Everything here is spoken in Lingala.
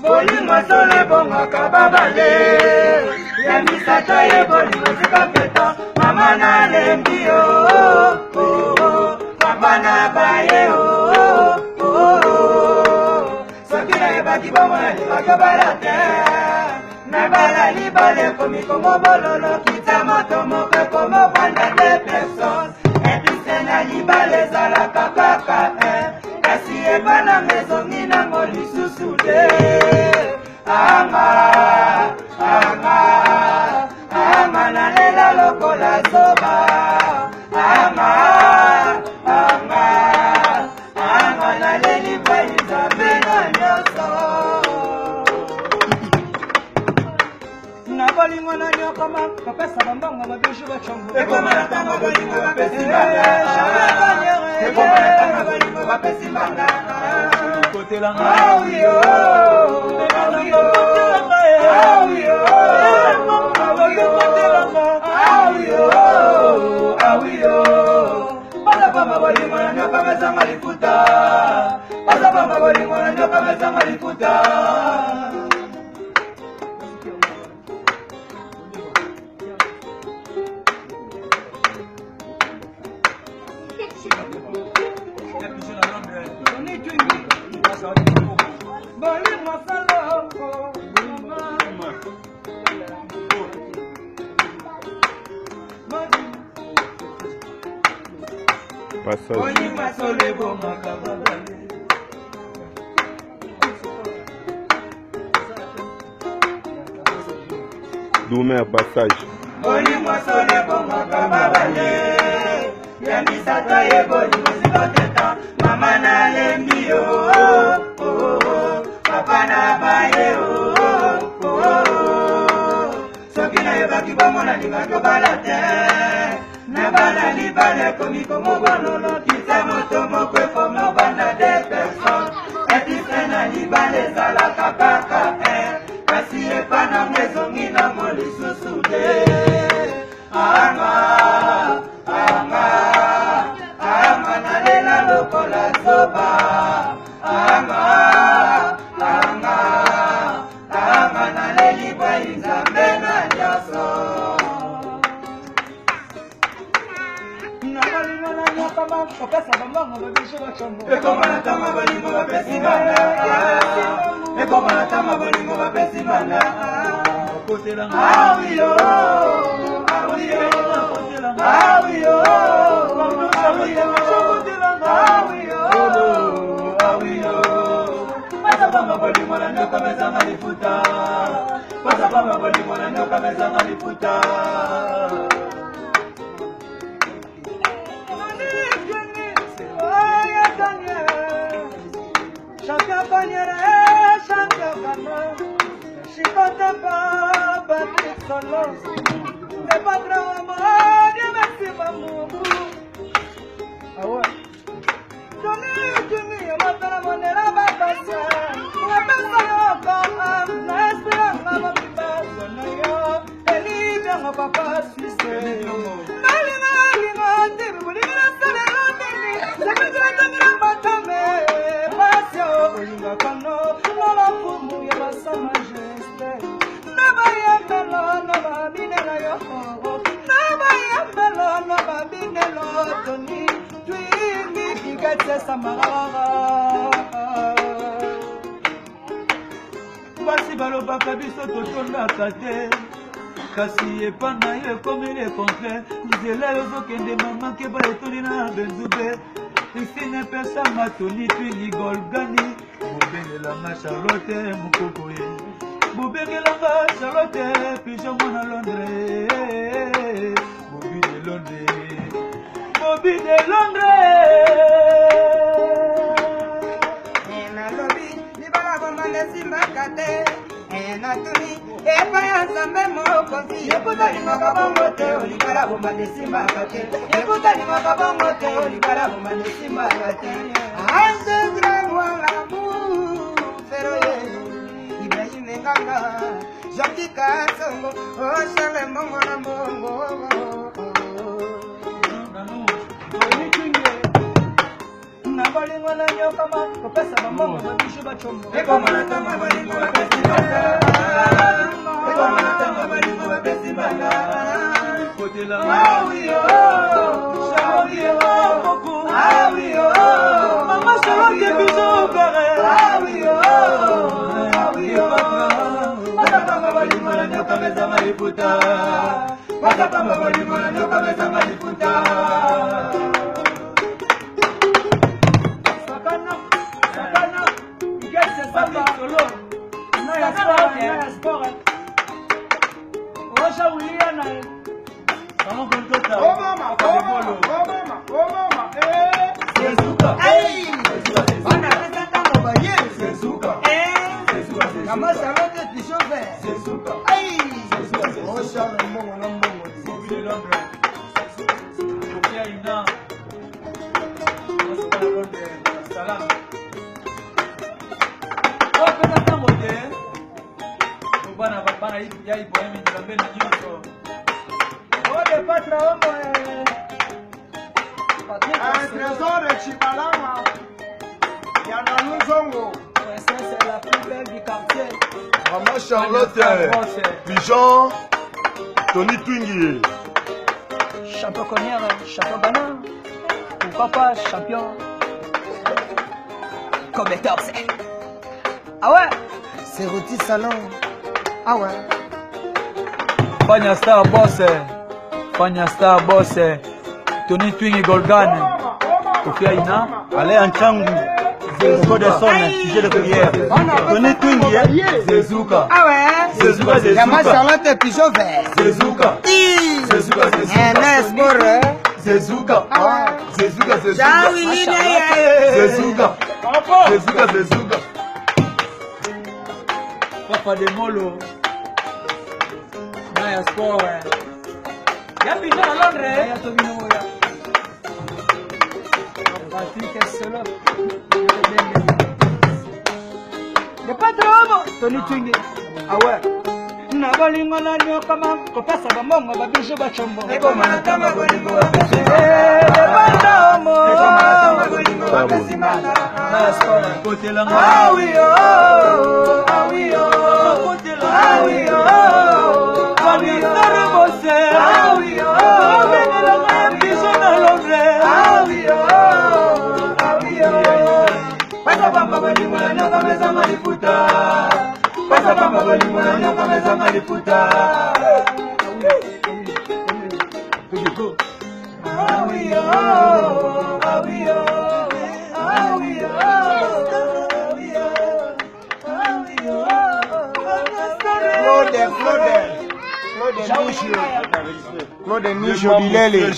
Bolingo sole bongo kababale ya misata ye bolingo sikapeta mama na lembi papa na baye soki na yebaki bomona libaka balate na bala libale komi komo bololo kita moto moke komo vanda de personnes epise na libale ezalaka kaka kasi ebana mezongi nango lisusu te anga nalela lokola zoba anga naleli pai nzambe na nyonso na bolingo na nyokoma kopesa bambongo babijo bachongo ekoma na ntango bolingo bapesi mbanga ekoma na ntango bolingo bapesi mbanga kotelanga Pasapamba bolingo na nyoka mesanga lifuta Pasapamba bolingo na nyoka mesanga lifuta Doumer passage. Bolingo sole bongo kababale ya misata ye bolingo sikoteta mama na lembi papa na baye soki na yebaki bomona linga balate na bala libale komi komo bololo kita moto moko komo banda de personnes epise na libale ezalaka kaka kasi epana mezongi nango lisusu te anga nalela lokola zoba anga naleli bai nzambe na nyonso kopesa bambongo babijo bachongo ekoma na ntango bolingo bapesi mbanga ekoma na ntango bolingo bapesi mbanga Pasapamba bolingo na nyoka mesanga lifuta Pasapamba bolingo na nyoka mesanga lifuta Champion Paniere, champion Gana, Chicote Papa, Patrick Solos, le patron amour, Dieu merci maman. Ah ouais. Tony, matala monera bakasa, la personne encore, na espérance maman qui passe, yo, Eli bien mon papa suisse. Nalina, tibu, nina sale lomini, c'est que tu as donné la batame. Olinga kono lola fumu ya basa majesté Naba yambelo naba binela yoko Naba yambelo naba binelo Toni Twingi kiketse samara Basi balobaka biso totondaka te kasi epana yo ekomi le contraire nzela yozokende mama keba etoli na benzube Christine pesa matoni twingi golgani bobengelanga Charlotte mokokoye bobengelanga Charlotte pigeon mwana Londres bobi de Londres nalobi libala bomande simbaka te natuni epa ya nzambe mokonzi ekutalingaka bongo te olikala bomande simbaka te ekutalingaka bongo te olikala bomande simbaka te feroye Ibrahim Nganga Jacques Kasongo Charles Mbongo na Mbongo na bolingo na yokama kopesa bambongo babishu bachombo ekomana tanga balingo bapesi banga ekomana tanga balingo bapesi banga kotela awiyo shawiyo awiyo mama shawiyo biso bere awiyo awiyo Pasapamba balingo na nyoka meza maliputa Pasapamba balingo na nyoka meza maliputa Sakana Igese samba solo Naya sport Osha wilia na Kama kontota Oh mama Sezuka Hey Bana pesa tango ba yes Sezuka Kama salote tishofe Sezuka Hey Osha mbongo na mbongo Sibile Londres Sofia ina Osaka Londres Salam Oh pesa tango de Bana ya ibohemi Nzambeni nyuso Ode patra omo trésor de Chibalama Yana Nuzongo C'est la plus belle du quartier Maman Charlotte, Pigeon, Tony Twingy. Champion Connière, champion Ghana Pourquoi pas champion Comme les torses Ah ouais C'est Roti Salon Ah ouais Fanya Star Boss Tony Twingy Golgan Kofia Ina Allez en Changu. Code de son, sujet de prière. Tony Twingy, Sezuka Ah ouais Sezuka Yama Charlotte Pigeon vert Sezuka Sezuka sport Sezuka Sezuka. Papa de Molo Naya Sport Ya pigeon à Londres Ya Tobino Moya Patrick Solo Y'a pas de homme Tony Twingy Ah ouais Na balingo na nyokama kopesa bambongo babishu bachombo Ekomana tamba balingo bapesi Banda homo Ekomana tamba balingo bapesi banga Naya Sport Kotelanga Awiyo Awiyo Awiyo Awiyo Awiyo Awiyo Biso na Londres Awiyo Awiyo Pasapamba balingo na nyoka meza maliputa Pasapamba balingo na nyoka meza maliputa Awiyo Awiyo Awiyo Claude Micho Bilele